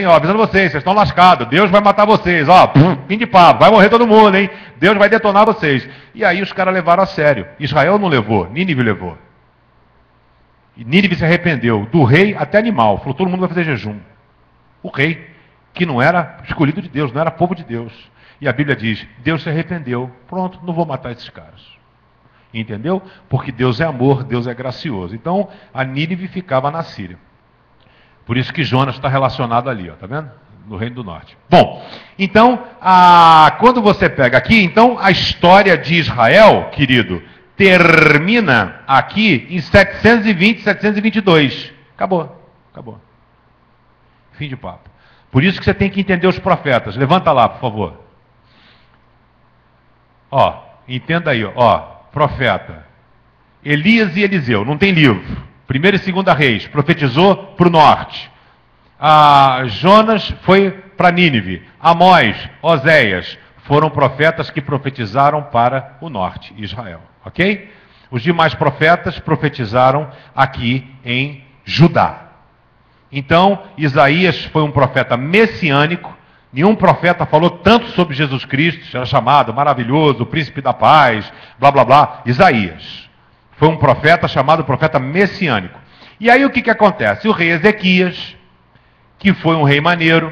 Ó, avisando vocês estão lascados, Deus vai matar vocês, ó, fim de papo, vai morrer todo mundo, hein? Deus vai detonar vocês. E aí os caras levaram a sério. Israel não levou, Nínive levou. E Nínive se arrependeu, do rei até animal, falou, todo mundo vai fazer jejum. O rei, que não era escolhido de Deus, não era povo de Deus. E a Bíblia diz, Deus se arrependeu, pronto, não vou matar esses caras. Entendeu? Porque Deus é amor, Deus é gracioso. Então, a Nínive ficava na Síria. Por isso que Jonas está relacionado ali, ó, tá vendo? No Reino do Norte. Bom, então, quando você pega aqui, então a história de Israel, querido, termina aqui em 720, 722. Acabou. Fim de papo. Por isso que você tem que entender os profetas. Levanta lá, por favor. Ó, entenda aí, ó, profeta. Elias e Eliseu, não tem livro. 1ª e 2ª Reis, profetizou para o norte. Jonas foi para Nínive. Amós, Oséias, foram profetas que profetizaram para o norte, Israel. Ok? Os demais profetas profetizaram aqui em Judá. Então, Isaías foi um profeta messiânico. Nenhum profeta falou tanto sobre Jesus Cristo, era chamado maravilhoso, o príncipe da paz, blá blá blá. Isaías. Foi um profeta chamado profeta messiânico. E aí o que acontece? O rei Ezequias, que foi um rei maneiro,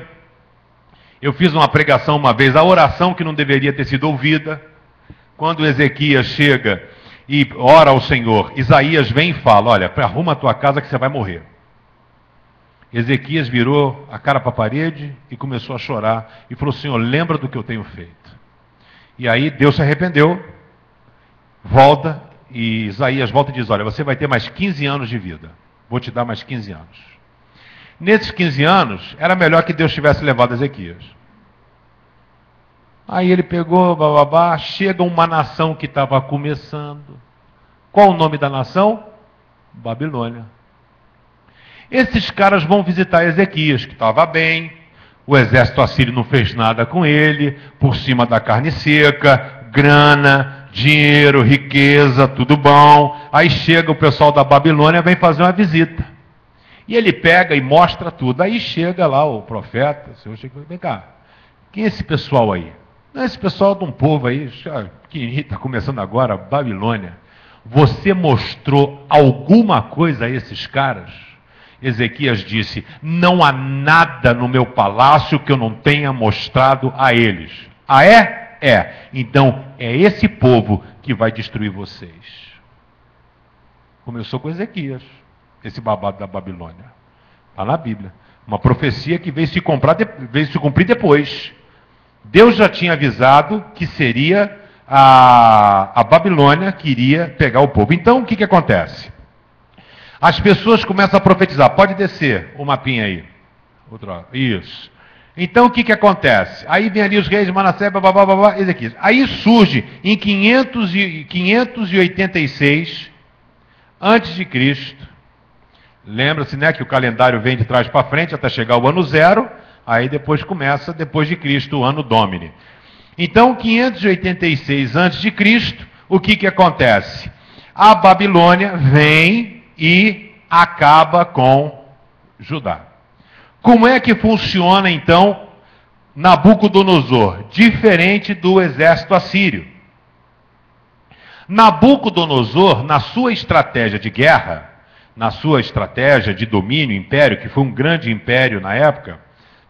eu fiz uma pregação uma vez, a oração que não deveria ter sido ouvida, quando Ezequias chega e ora ao Senhor, Isaías vem e fala, olha, arruma a tua casa que você vai morrer. Ezequias virou a cara para a parede e começou a chorar, e falou, Senhor, lembra do que eu tenho feito. E aí Deus se arrependeu, volta, e Isaías volta e diz, olha, você vai ter mais 15 anos de vida. Vou te dar mais 15 anos. Nesses 15 anos, era melhor que Deus tivesse levado Ezequias. Aí ele pegou, bababá, chega uma nação que estava começando. Qual o nome da nação? Babilônia. Esses caras vão visitar Ezequias, que estava bem, o exército assírio não fez nada com ele, por cima da carne seca, grana, dinheiro, riqueza, tudo bom. Aí chega o pessoal da Babilônia, vem fazer uma visita. E ele pega e mostra tudo. Aí chega lá o profeta, o Senhor chega e fala, vem cá, quem é esse pessoal aí? Não, esse pessoal de um povo aí, que está começando agora, Babilônia. Você mostrou alguma coisa a esses caras? Ezequias disse, não há nada no meu palácio que eu não tenha mostrado a eles. Ah, é? É. Então, é esse povo que vai destruir vocês. Começou com Ezequias, esse babado da Babilônia. Está na Bíblia. Uma profecia que veio se cumprir depois. Deus já tinha avisado que seria a Babilônia que iria pegar o povo. Então, o que acontece? As pessoas começam a profetizar. Pode descer o mapinha aí. Isso. Então, o que acontece? Aí vem ali os reis de Manassés, babá, Ezequias. Aí surge, em 586, antes de Cristo. Lembra-se, né, que o calendário vem de trás para frente até chegar o ano 0. Aí depois começa, depois de Cristo, o ano Domini. Então, 586 antes de Cristo, o que acontece? A Babilônia vem e acaba com Judá. Como é que funciona, então, Nabucodonosor? Diferente do exército assírio. Nabucodonosor, na sua estratégia de guerra, na sua estratégia de domínio, império, que foi um grande império na época,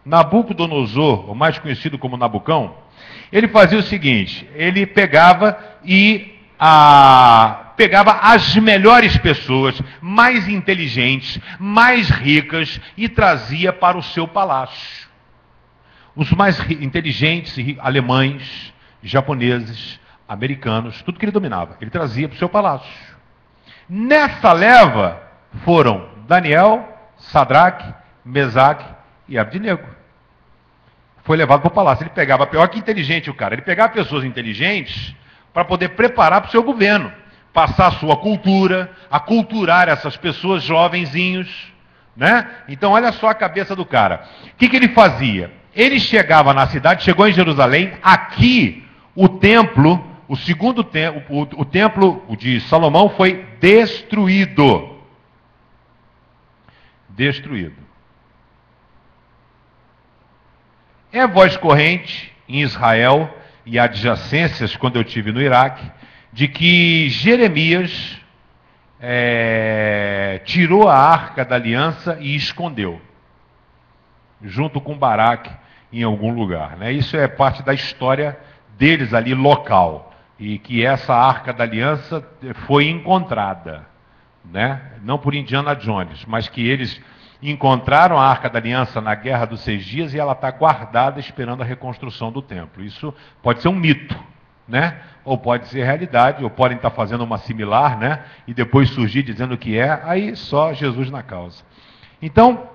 Nabucodonosor, o mais conhecido como Nabucão, ele fazia o seguinte, ele pegava as melhores pessoas, mais inteligentes, mais ricas, e trazia para o seu palácio. Os mais inteligentes, alemães, japoneses, americanos, tudo que ele dominava, ele trazia para o seu palácio. Nessa leva foram Daniel, Sadraque, Mesaque e Abdinego. Foi levado para o palácio. Ele pegava, pior que inteligente o cara, ele pegava pessoas inteligentes para poder preparar para o seu governo, passar a sua cultura, aculturar essas pessoas, jovenzinhos, né? Então olha só a cabeça do cara. O que ele fazia? Ele chegava na cidade, chegou em Jerusalém, aqui o templo, o segundo templo, o templo de Salomão foi destruído. Destruído. É voz corrente em Israel e adjacências, quando eu estive no Iraque, de que Jeremias tirou a arca da aliança e escondeu, junto com Baraque, em algum lugar, né? Isso é parte da história deles ali, local, e que essa arca da aliança foi encontrada, né? Não por Indiana Jones, mas que eles encontraram a arca da aliança na Guerra dos 6 Dias e ela está guardada esperando a reconstrução do templo. Isso pode ser um mito, né? Ou pode ser realidade, ou podem estar fazendo uma similar, né? E depois surgir dizendo que é, aí só Jesus na causa. Então,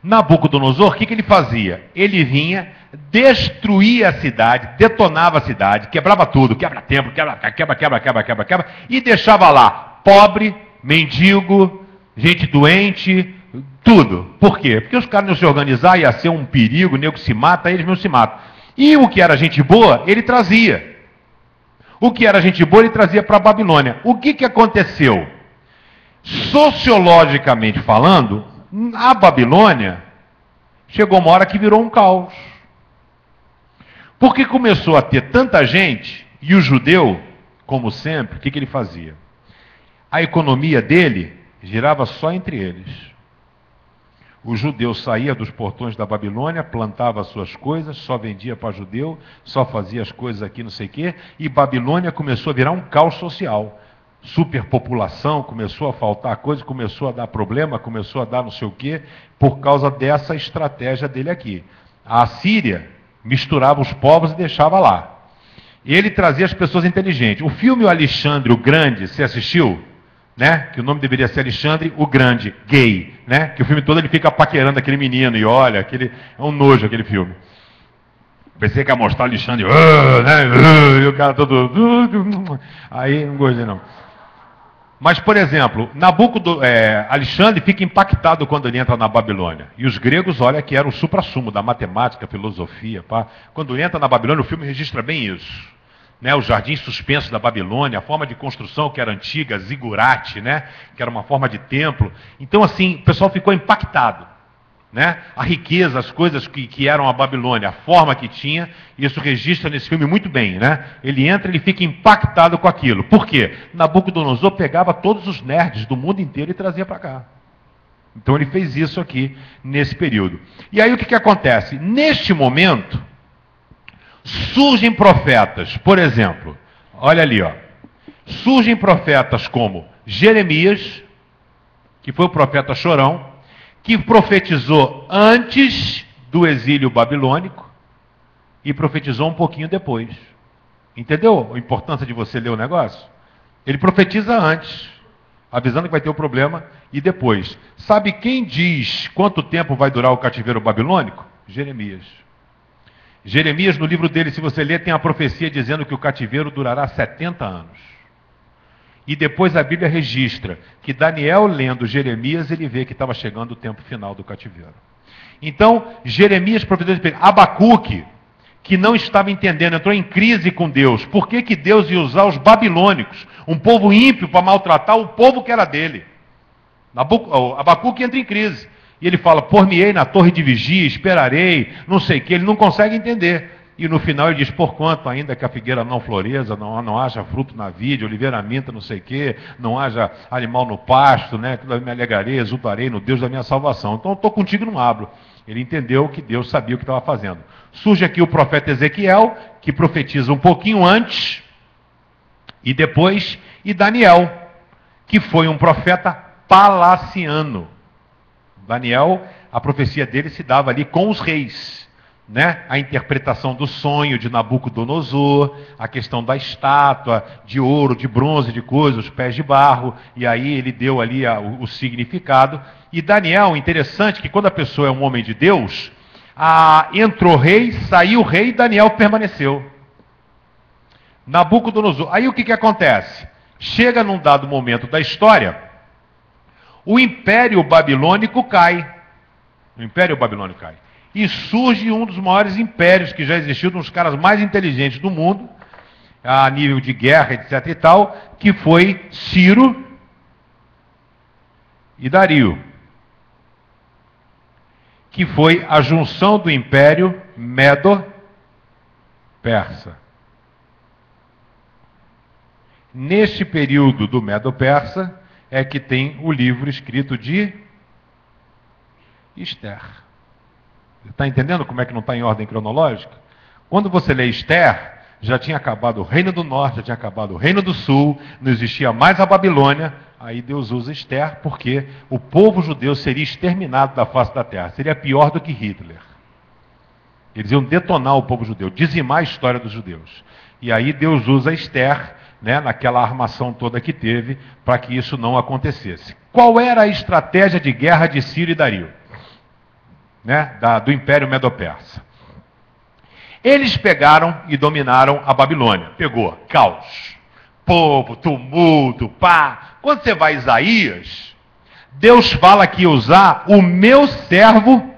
Nabucodonosor, o que ele fazia? Ele vinha, destruía a cidade, detonava a cidade, quebrava tudo, quebra templo, quebra, e deixava lá pobre, mendigo, gente doente, tudo. Por quê? Porque os caras não se organizar, ia ser um perigo, o nego se mata, eles mesmos se matam. E o que era gente boa, ele trazia. O que era gente boa, ele trazia para a Babilônia. O que aconteceu? Sociologicamente falando, a Babilônia chegou uma hora que virou um caos. Porque começou a ter tanta gente, e o judeu, como sempre, o que ele fazia? A economia dele girava só entre eles. O judeu saía dos portões da Babilônia, plantava as suas coisas, só vendia para judeu, só fazia as coisas aqui, não sei o quê, e Babilônia começou a virar um caos social. Superpopulação, começou a faltar coisa, começou a dar problema, começou a dar não sei o quê, por causa dessa estratégia dele aqui. A Assíria misturava os povos e deixava lá. Ele trazia as pessoas inteligentes. O filme O Alexandre o Grande, você assistiu? Né? Que o nome deveria ser Alexandre o Grande, gay, né? Que o filme todo ele fica paquerando aquele menino e olha, é um nojo aquele filme. Pensei que ia mostrar Alexandre, né? E o cara todo, aí não gostei não. Mas, por exemplo, Alexandre fica impactado quando ele entra na Babilônia. E os gregos, olha, que era o suprassumo da matemática, filosofia. Pá. Quando ele entra na Babilônia, o filme registra bem isso. Né, os jardins suspensos da Babilônia, a forma de construção que era antiga, zigurate, né, que era uma forma de templo. Então, assim, o pessoal ficou impactado. Né? A riqueza, as coisas que eram a Babilônia, a forma que tinha, isso registra nesse filme muito bem. Né? Ele entra, ele fica impactado com aquilo. Por quê? Nabucodonosor pegava todos os nerds do mundo inteiro e trazia para cá. Então ele fez isso aqui, nesse período. E aí o que acontece? Neste momento, surgem profetas, por exemplo, olha ali, ó. Surgem profetas como Jeremias, que foi o profeta chorão, que profetizou antes do exílio babilônico e profetizou um pouquinho depois. Entendeu a importância de você ler o negócio? Ele profetiza antes, avisando que vai ter o problema, e depois. Sabe quem diz quanto tempo vai durar o cativeiro babilônico? Jeremias. Jeremias, no livro dele, se você ler, tem a profecia dizendo que o cativeiro durará 70 anos. E depois a Bíblia registra que Daniel, lendo Jeremias, ele vê que estava chegando o tempo final do cativeiro. Então, Jeremias profetizou, Abacuque, que não estava entendendo, entrou em crise com Deus. Por que Deus ia usar os babilônicos, um povo ímpio, para maltratar o povo que era dele? Abacuque entra em crise. E ele fala, por-me-ei na torre de vigia, esperarei, não sei o que, ele não consegue entender. E no final ele diz, porquanto ainda que a figueira não floresça, não haja fruto na vide, oliveira minta, não sei o que, não haja animal no pasto, né? Tudo me alegarei, exultarei no Deus da minha salvação. Então eu estou contigo e não abro. Ele entendeu que Deus sabia o que estava fazendo. Surge aqui o profeta Ezequiel, que profetiza um pouquinho antes, e depois, e Daniel, que foi um profeta palaciano. Daniel, a profecia dele se dava ali com os reis, né? A interpretação do sonho de Nabucodonosor, a questão da estátua, de ouro, de bronze, de coisas, os pés de barro, e aí ele deu ali o significado. E Daniel, interessante que quando a pessoa é um homem de Deus, entrou rei, saiu rei, e Daniel permaneceu. Nabucodonosor. Aí o que acontece? Chega num dado momento da história, o Império Babilônico cai. O Império Babilônico cai. E surge um dos maiores impérios que já existiu, um dos caras mais inteligentes do mundo, a nível de guerra, etc. e tal, que foi Ciro e Dario. Que foi a junção do Império Medo-Persa. Neste período do Medo-Persa é que tem o livro escrito de Esther. Você está entendendo como é que não está em ordem cronológica? Quando você lê Esther, já tinha acabado o Reino do Norte, já tinha acabado o Reino do Sul, não existia mais a Babilônia. Aí Deus usa Esther porque o povo judeu seria exterminado da face da terra. Seria pior do que Hitler. Eles iam detonar o povo judeu, dizimar a história dos judeus. E aí Deus usa Esther, né, naquela armação toda que teve, para que isso não acontecesse. Qual era a estratégia de guerra de Ciro e Dario? Né, do Império Medo-Persa? Eles pegaram e dominaram a Babilônia. Pegou caos, povo, tumulto, pá. Quando você vai a Isaías, Deus fala que ia usar o meu servo.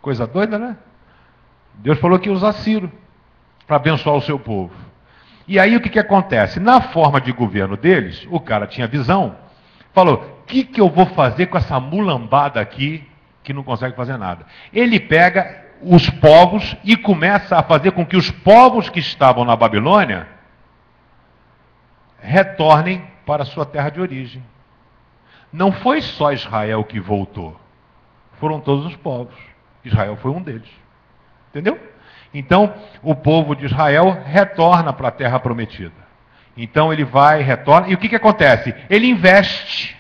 Coisa doida, né? Deus falou que ia usar Ciro para abençoar o seu povo. E aí o que acontece? Na forma de governo deles, o cara tinha visão, falou: o que eu vou fazer com essa mulambada aqui que não consegue fazer nada? Ele pega os povos e começa a fazer com que os povos que estavam na Babilônia retornem para a sua terra de origem. Não foi só Israel que voltou, foram todos os povos. Israel foi um deles. Entendeu? Então, o povo de Israel retorna para a terra prometida. Então ele vai, retorna, e o que acontece? Ele investe.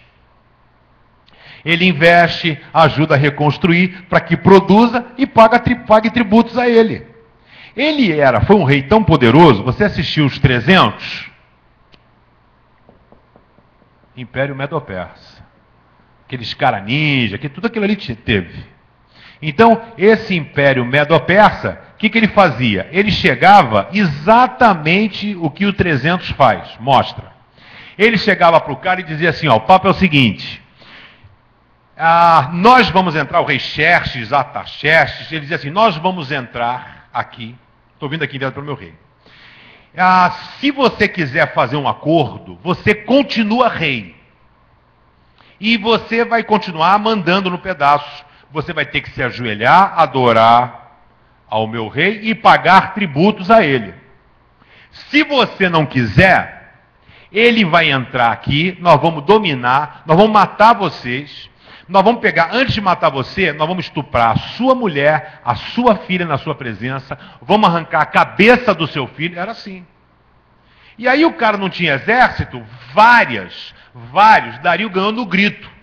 Ele investe, ajuda a reconstruir para que produza e pague tributos a ele. Ele foi um rei tão poderoso. Você assistiu os 300? Império Medo-Persa. Aqueles caras ninja, tudo aquilo ali teve. Então, esse Império Medo-Persa, o que ele fazia? Ele chegava exatamente o que o 300 faz, mostra. Ele chegava para o cara e dizia assim, ó, o papo é o seguinte: nós vamos entrar, o rei Xerxes, Artaxerxes, ele dizia assim, nós vamos entrar aqui, estou vindo aqui dentro para o meu rei. Se você quiser fazer um acordo, você continua rei. E você vai continuar mandando no pedaço. Você vai ter que se ajoelhar, adorar ao meu rei e pagar tributos a ele. Se você não quiser, ele vai entrar aqui, nós vamos dominar, nós vamos matar vocês. Nós vamos pegar, antes de matar você, nós vamos estuprar a sua mulher, a sua filha na sua presença, vamos arrancar a cabeça do seu filho. Era assim. E aí o cara não tinha exército, vários, Dario ganhou no grito.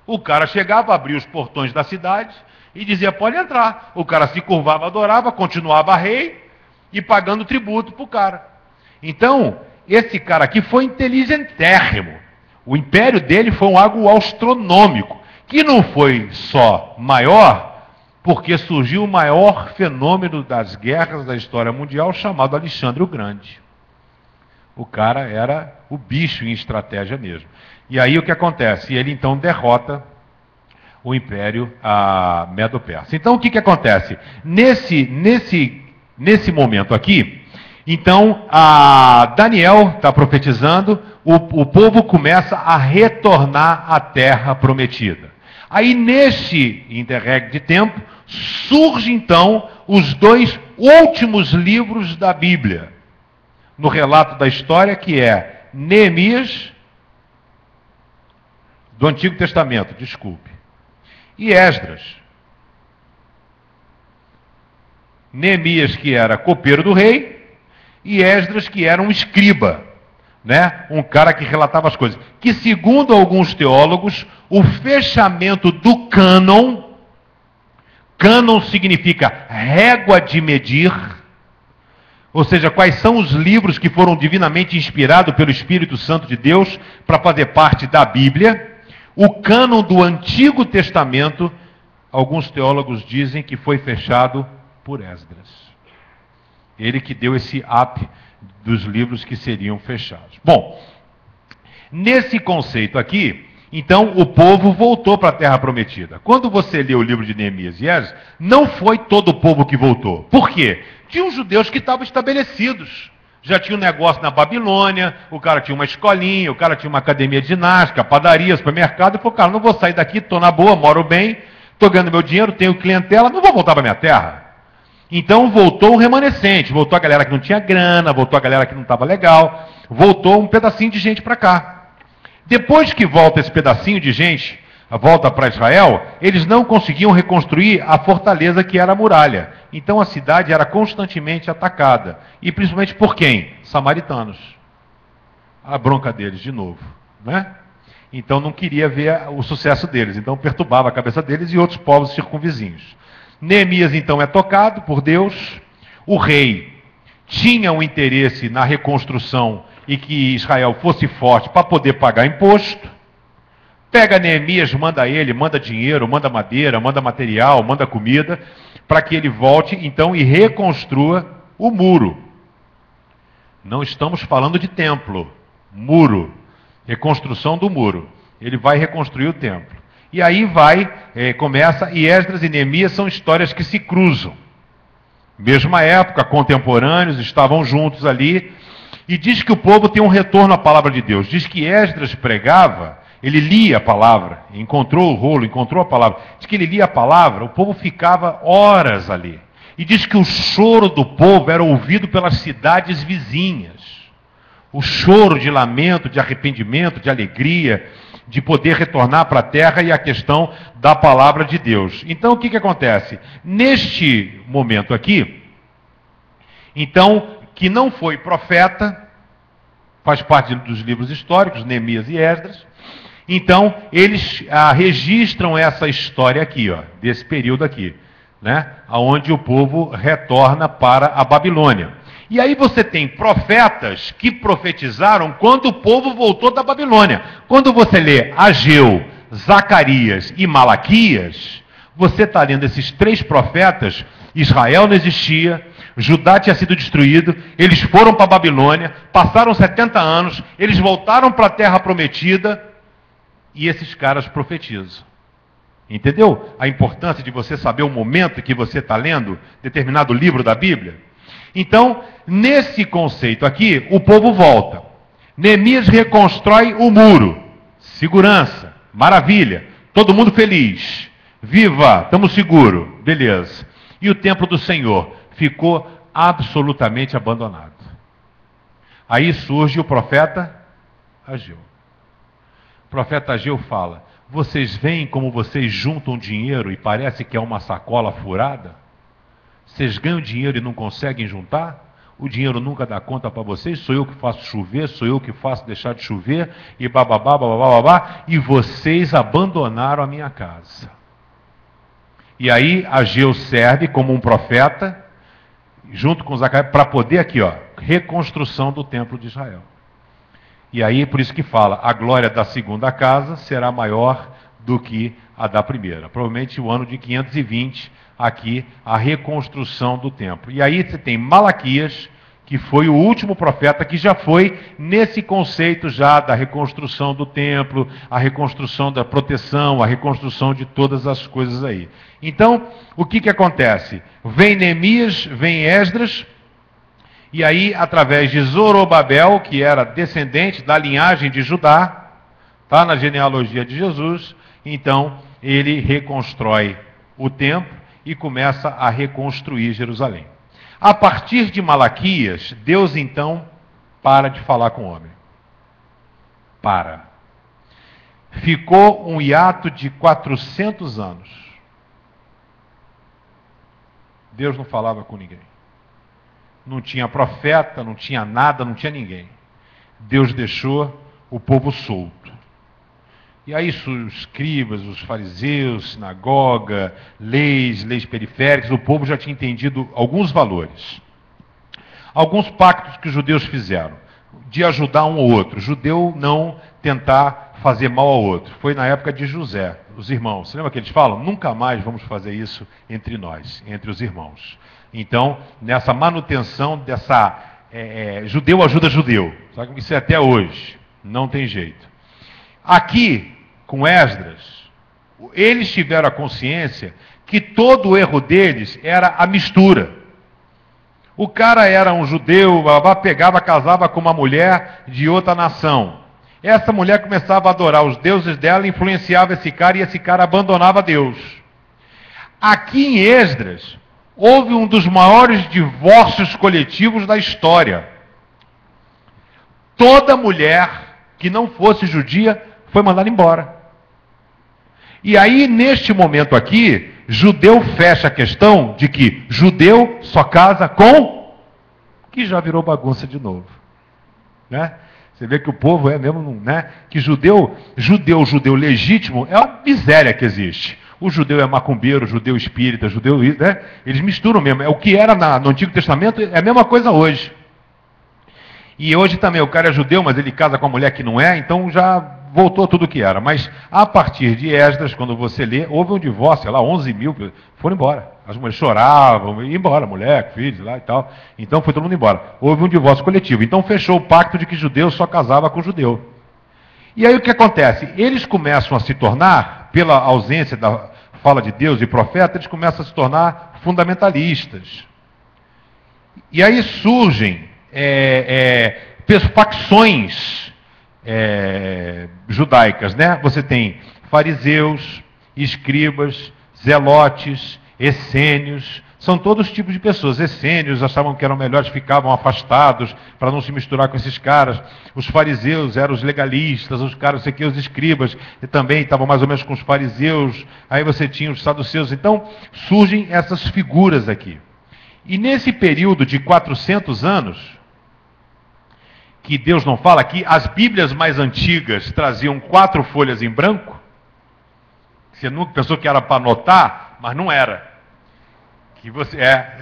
O cara chegava, abria os portões da cidade e dizia, pode entrar. O cara se curvava, adorava, continuava rei e pagando tributo para o cara. Então, esse cara aqui foi inteligentérrimo. O império dele foi algo astronômico, que não foi só maior, porque surgiu o maior fenômeno das guerras da história mundial, chamado Alexandre o Grande. O cara era o bicho em estratégia mesmo. E aí o que acontece? Ele então derrota o Império Medo-Persa. Então o que acontece? Nesse momento aqui, então Daniel está profetizando, o povo começa a retornar à terra prometida. Aí neste interregno de tempo, surgem então os dois últimos livros da Bíblia, no relato da história, que é Neemias, do Antigo Testamento, desculpe, e Esdras. Neemias, que era copeiro do rei, e Esdras, que era um escriba, né? Um cara que relatava as coisas. Que, segundo alguns teólogos, o fechamento do cânon significa régua de medir, ou seja, quais são os livros que foram divinamente inspirados pelo Espírito Santo de Deus para fazer parte da Bíblia. O cânon do Antigo Testamento, alguns teólogos dizem que foi fechado por Esdras. Ele que deu esse up dos livros que seriam fechados. Bom, nesse conceito aqui, então o povo voltou para a Terra Prometida. Quando você lê o livro de Neemias e Esdras, não foi todo o povo que voltou. Por quê? Tinham judeus que estavam estabelecidos. Já tinha um negócio na Babilônia, o cara tinha uma escolinha, o cara tinha uma academia de ginástica, padaria, supermercado, e falou, cara, não vou sair daqui, estou na boa, moro bem, estou ganhando meu dinheiro, tenho clientela, não vou voltar para minha terra. Então voltou o remanescente, voltou a galera que não tinha grana, voltou a galera que não estava legal, voltou um pedacinho de gente para cá. Depois que volta esse pedacinho de gente, volta para Israel, eles não conseguiam reconstruir a fortaleza que era a muralha. Então a cidade era constantemente atacada. E principalmente por quem? Samaritanos. A bronca deles de novo, né? Então não queria ver o sucesso deles, então perturbava a cabeça deles e outros povos circunvizinhos. Neemias então é tocado por Deus, o rei tinha um interesse na reconstrução e que Israel fosse forte para poder pagar imposto. Pega Neemias, manda ele, manda dinheiro, manda madeira, manda material, manda comida, para que ele volte então e reconstrua o muro. Não estamos falando de templo, muro, reconstrução do muro. Ele vai reconstruir o templo. E aí começa, e Esdras e Neemias são histórias que se cruzam. Mesma época, contemporâneos, estavam juntos ali, e diz que o povo tem um retorno à palavra de Deus. Diz que Esdras pregava, ele lia a palavra, encontrou o rolo, encontrou a palavra. Diz que ele lia a palavra, o povo ficava horas ali. E diz que o choro do povo era ouvido pelas cidades vizinhas. O choro de lamento, de arrependimento, de alegria, de poder retornar para a terra e a questão da palavra de Deus. Então o que acontece? Neste momento aqui, então, que não foi profeta, faz parte dos livros históricos, Neemias e Esdras, então eles registram essa história aqui, ó, desse período aqui, né, onde o povo retorna para a Babilônia. E aí você tem profetas que profetizaram quando o povo voltou da Babilônia. Quando você lê Ageu, Zacarias e Malaquias, você está lendo esses três profetas, Israel não existia, Judá tinha sido destruído, eles foram para a Babilônia, passaram 70 anos, eles voltaram para a terra prometida, e esses caras profetizam. Entendeu a importância de você saber o momento que você está lendo determinado livro da Bíblia? Então, nesse conceito aqui, o povo volta. Neemias reconstrói o muro. Segurança, maravilha, todo mundo feliz. Viva, estamos seguros, beleza. E o templo do Senhor ficou absolutamente abandonado. Aí surge o profeta Ageu. O profeta Ageu fala: vocês veem como vocês juntam dinheiro e parece que é uma sacola furada? Vocês ganham dinheiro e não conseguem juntar? O dinheiro nunca dá conta para vocês, sou eu que faço chover, sou eu que faço deixar de chover, e bababá, bababá, babá, e vocês abandonaram a minha casa. E aí Ageu serve como um profeta, junto com Zacarias, para poder aqui, ó, reconstrução do templo de Israel. E aí, por isso que fala, a glória da segunda casa será maior do que a da primeira. Provavelmente o ano de 520, aqui, a reconstrução do templo. E aí você tem Malaquias, que foi o último profeta que já foi nesse conceito já da reconstrução do templo, a reconstrução da proteção, a reconstrução de todas as coisas aí. Então, o que acontece? Vem Neemias, vem Esdras, e aí, através de Zorobabel, que era descendente da linhagem de Judá, está na genealogia de Jesus, então ele reconstrói o templo e começa a reconstruir Jerusalém. A partir de Malaquias, Deus então para de falar com o homem. Para. Ficou um hiato de 400 anos. Deus não falava com ninguém. Não tinha profeta, não tinha nada, não tinha ninguém. Deus deixou o povo solto. E aí os escribas, os fariseus, sinagoga, leis periféricas, o povo já tinha entendido alguns valores. Alguns pactos que os judeus fizeram, de ajudar um ou outro. O judeu não tentar fazer mal ao outro. Foi na época de José, os irmãos. Você lembra que eles falam? Nunca mais vamos fazer isso entre nós, entre os irmãos. Então, nessa manutenção dessa... judeu ajuda judeu. Sabe? Isso é até hoje. Não tem jeito. Aqui, com Esdras, eles tiveram a consciência que todo o erro deles era a mistura. O cara era um judeu, pegava, casava com uma mulher de outra nação. Essa mulher começava a adorar os deuses dela, influenciava esse cara e esse cara abandonava Deus. Aqui em Esdras, houve um dos maiores divórcios coletivos da história. Toda mulher que não fosse judia foi mandada embora. E aí, neste momento aqui, judeu fecha a questão de que judeu só casa com... que já virou bagunça de novo. Né? Você vê que o povo é mesmo, né? Que judeu legítimo é uma miséria que existe. O judeu é macumbeiro, judeu espírita, judeu... Né? Eles misturam mesmo. É o que era no Antigo Testamento, é a mesma coisa hoje. E hoje também, o cara é judeu, mas ele casa com a mulher que não é, então já voltou tudo o que era. Mas a partir de Esdras, quando você lê, houve um divórcio, sei lá, 11 mil foram embora. As mulheres choravam, iam embora, mulher, filhos lá e tal. Então foi todo mundo embora. Houve um divórcio coletivo. Então fechou o pacto de que judeu só casava com judeu. E aí o que acontece? Eles começam a se tornar, pela ausência da fala de Deus e profeta, eles começam a se tornar fundamentalistas. E aí surgem facções judaicas, né? Você tem fariseus, escribas, zelotes, essênios, são todos tipos de pessoas. Essênios achavam que eram melhores, ficavam afastados para não se misturar com esses caras. Os fariseus eram os legalistas, os caras, sei que, os escribas também estavam mais ou menos com os fariseus. Aí você tinha os saduceus. Então surgem essas figuras aqui. E nesse período de 400 anos, que Deus não fala aqui, as Bíblias mais antigas traziam 4 folhas em branco. Você nunca pensou que era para anotar, mas não era. Que você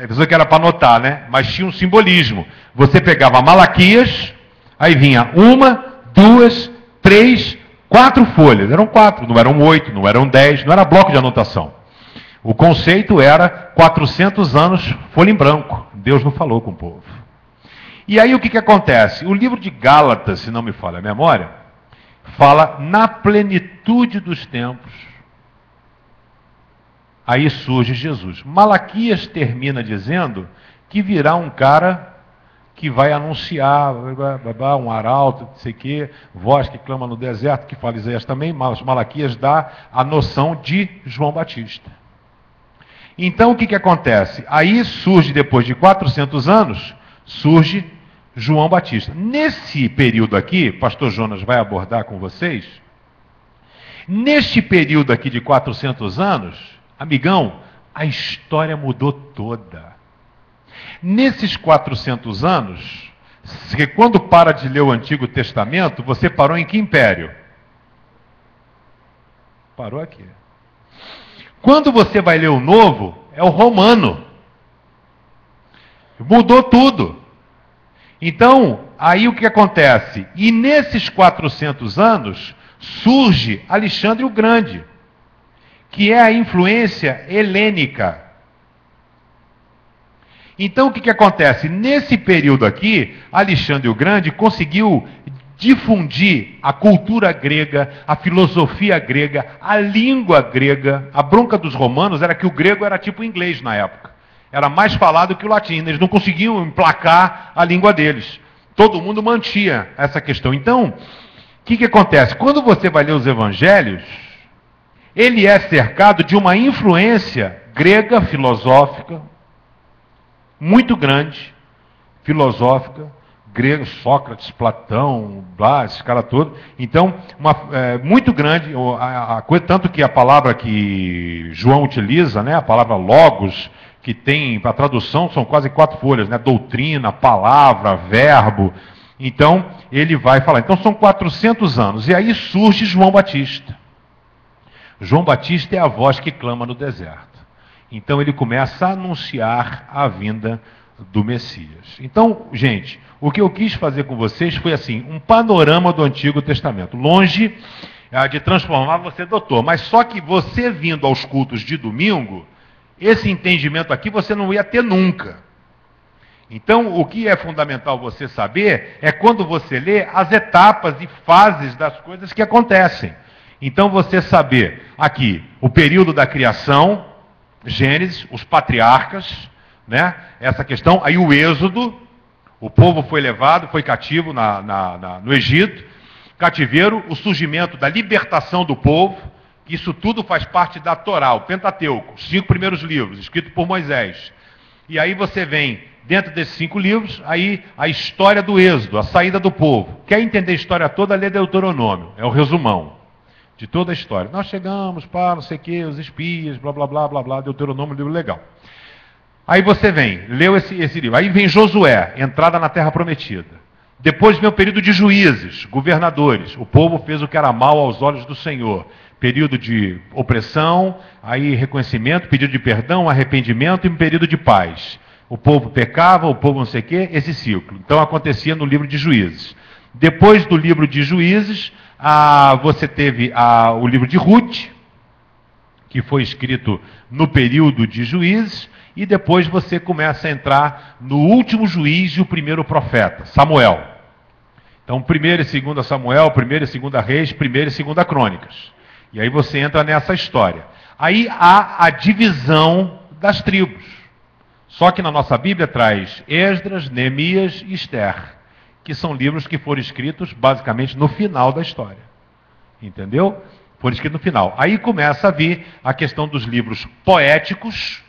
pensou que era para anotar, né? Mas tinha um simbolismo. Você pegava Malaquias, aí vinha 1, 2, 3, 4 folhas. Eram 4, não eram 8, não eram 10, não era bloco de anotação. O conceito era 400 anos folha em branco. Deus não falou com o povo. E aí o que acontece? O livro de Gálatas, se não me falha a memória, fala na plenitude dos tempos. Aí surge Jesus. Malaquias termina dizendo que virá um cara que vai anunciar, um arauto, não sei o quê, voz que clama no deserto, que fala Isaías também, mas Malaquias dá a noção de João Batista. Então o que acontece? Aí surge, depois de 400 anos, surge João Batista. Nesse período aqui, pastor Jonas vai abordar com vocês, neste período aqui de 400 anos, amigão, a história mudou toda. Nesses 400 anos, quando para de ler o Antigo Testamento, você parou em que império? Parou aqui. Quando você vai ler o Novo, é o romano. Mudou tudo. Então, aí o que acontece? E nesses 400 anos, surge Alexandre o Grande, que é a influência helênica. Então, o que acontece? Nesse período aqui, Alexandre o Grande conseguiu difundir a cultura grega, a filosofia grega, a língua grega. A bronca dos romanos era que o grego era tipo inglês na época. Era mais falado que o latim. Eles não conseguiam emplacar a língua deles. Todo mundo mantinha essa questão. Então, o que acontece? Quando você vai ler os evangelhos, ele é cercado de uma influência grega filosófica, muito grande, filosófica, grego, Sócrates, Platão, esse cara todo. Então, muito grande, tanto que a palavra que João utiliza, né, a palavra logos, que tem, para tradução, são quase 4 folhas, né, doutrina, palavra, verbo. Então, ele vai falar. Então, são 400 anos. E aí surge João Batista. João Batista é a voz que clama no deserto. Então ele começa a anunciar a vinda do Messias. Então, gente, o que eu quis fazer com vocês foi assim, um panorama do Antigo Testamento. Longe de transformar você doutor, mas só que você vindo aos cultos de domingo, esse entendimento aqui você não ia ter nunca. Então, o que é fundamental você saber é quando você lê as etapas e fases das coisas que acontecem. Então, você saber aqui o período da criação, Gênesis, os patriarcas, né? Essa questão, aí o Êxodo, o povo foi levado, foi cativo no Egito, cativeiro, o surgimento da libertação do povo, Isso tudo faz parte da Torá, o Pentateuco, os 5 primeiros livros, escritos por Moisés. E aí você vem, dentro desses 5 livros, aí a história do Êxodo, a saída do povo. Quer entender a história toda, lê Deuteronômio, é o resumão de toda a história. Nós chegamos para não sei o que, os espias, blá, blá, blá, blá, blá, Deuteronômio, livro legal. Aí você vem, leu esse livro. Aí vem Josué, entrada na Terra Prometida. Depois vem o período de juízes, governadores. O povo fez o que era mal aos olhos do Senhor. Período de opressão, aí reconhecimento, pedido de perdão, arrependimento e um período de paz. O povo pecava, o povo não sei o quê, esse ciclo. Então acontecia no livro de Juízes. Depois do livro de Juízes, você teve o livro de Ruth, que foi escrito no período de Juízes, e depois você começa a entrar no último juiz e o primeiro profeta, Samuel. Então, 1ª e 2ª Samuel, 1ª e 2ª Reis, 1ª e 2ª Crônicas. E aí você entra nessa história. Aí há a divisão das tribos. Só que na nossa Bíblia traz Esdras, Neemias e Esther, que são livros que foram escritos basicamente no final da história. Entendeu? Foram escritos no final. Aí começa a vir a questão dos livros poéticos,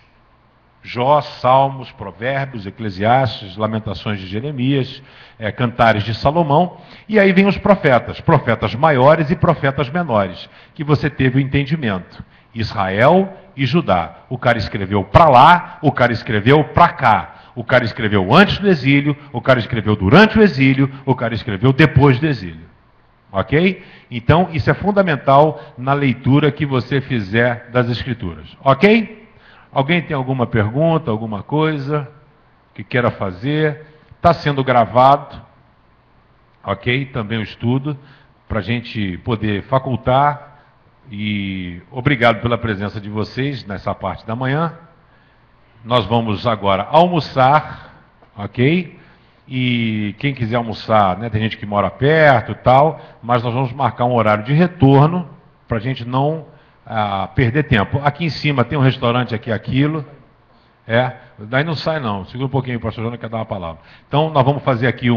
Jó, Salmos, Provérbios, Eclesiastes, Lamentações de Jeremias, Cantares de Salomão, e aí vem os profetas, profetas maiores e profetas menores, que você teve o entendimento. Israel e Judá. O cara escreveu para lá, o cara escreveu para cá. O cara escreveu antes do exílio, o cara escreveu durante o exílio, o cara escreveu depois do exílio. Ok? Então, isso é fundamental na leitura que você fizer das Escrituras. Ok? Alguém tem alguma pergunta, alguma coisa que queira fazer? Está sendo gravado, ok? Também o estudo, para a gente poder facultar. E obrigado pela presença de vocês nessa parte da manhã. Nós vamos agora almoçar, ok? E quem quiser almoçar, né? Tem gente que mora perto e tal, mas nós vamos marcar um horário de retorno para a gente não perder tempo. Aqui em cima tem um restaurante, aqui aquilo. Daí não sai não. Segura um pouquinho, o pastor Jônio quer dar uma palavra. Então nós vamos fazer aqui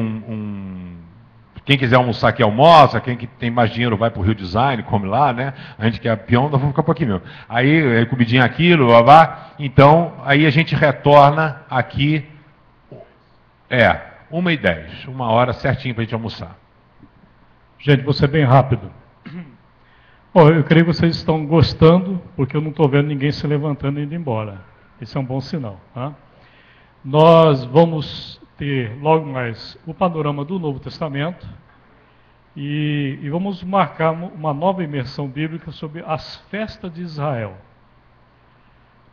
quem quiser almoçar aqui almoça, quem que tem mais dinheiro vai para o Rio Design, come lá, né? A gente que é peão, nós vamos ficar por aqui mesmo. Aí, comidinha aquilo, blá. Então, aí a gente retorna aqui, 1h10, 1 hora certinho para a gente almoçar. Gente, vou ser bem rápido. Bom, eu creio que vocês estão gostando, porque eu não estou vendo ninguém se levantando e indo embora. Esse é um bom sinal. Tá? Nós vamos ter logo mais o panorama do Novo Testamento e vamos marcar uma nova imersão bíblica sobre as festas de Israel.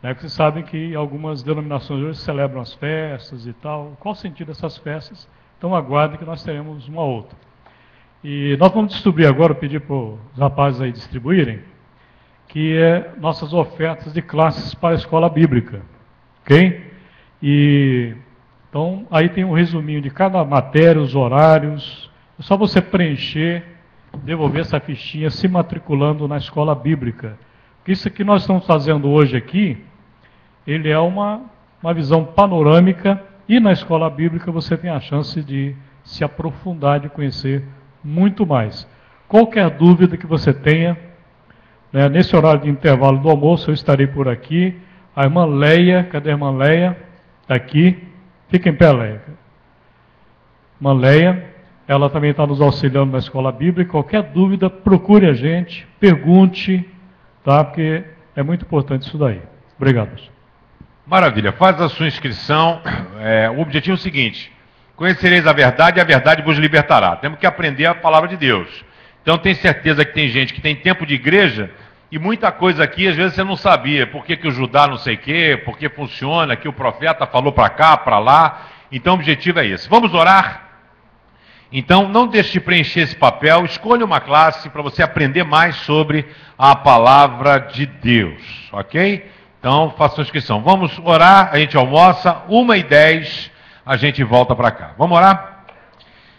Vocês sabem que algumas denominações hoje celebram as festas e tal. Qual o sentido dessas festas? Então aguardem que nós teremos uma outra. E nós vamos distribuir agora, pedir para os rapazes aí distribuírem, que é nossas ofertas de classes para a escola bíblica. Ok? Então, aí tem um resuminho de cada matéria, os horários. É só você preencher, devolver essa fichinha, se matriculando na escola bíblica. Porque isso que nós estamos fazendo hoje aqui, ele é uma visão panorâmica, e na escola bíblica você tem a chance de se aprofundar, de conhecer muito mais. Qualquer dúvida que você tenha, né, nesse horário de intervalo do almoço, eu estarei por aqui. A irmã Leia, cadê a irmã Leia? Está aqui. Fica em pé, Leia. Irmã Leia, ela também está nos auxiliando na escola bíblica. Qualquer dúvida, procure a gente, pergunte, tá? Porque é muito importante isso daí. Obrigado. Maravilha, faz a sua inscrição. O objetivo é o seguinte: conhecereis a verdade e a verdade vos libertará. Temos que aprender a palavra de Deus. Então tenho certeza que tem gente que tem tempo de igreja e muita coisa aqui às vezes você não sabia. Por que o Judá não sei o quê, por que funciona, que o profeta falou para cá, para lá. Então o objetivo é esse. Vamos orar? Então não deixe de preencher esse papel, escolha uma classe para você aprender mais sobre a palavra de Deus, ok? Então faça a inscrição. Vamos orar, a gente almoça, 1h10, a gente volta para cá. Vamos orar?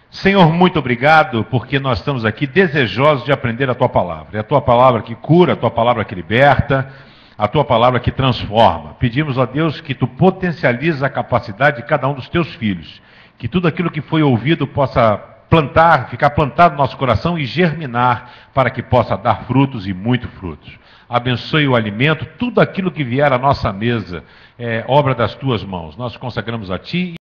Senhor, muito obrigado, porque nós estamos aqui desejosos de aprender a Tua Palavra. É a Tua Palavra que cura, a Tua Palavra que liberta, a Tua Palavra que transforma. Pedimos a Deus que Tu potencialize a capacidade de cada um dos Teus filhos, que tudo aquilo que foi ouvido possa plantar, ficar plantado no nosso coração e germinar para que possa dar frutos e muito frutos. Abençoe o alimento, tudo aquilo que vier à nossa mesa é obra das tuas mãos. Nós consagramos a Ti.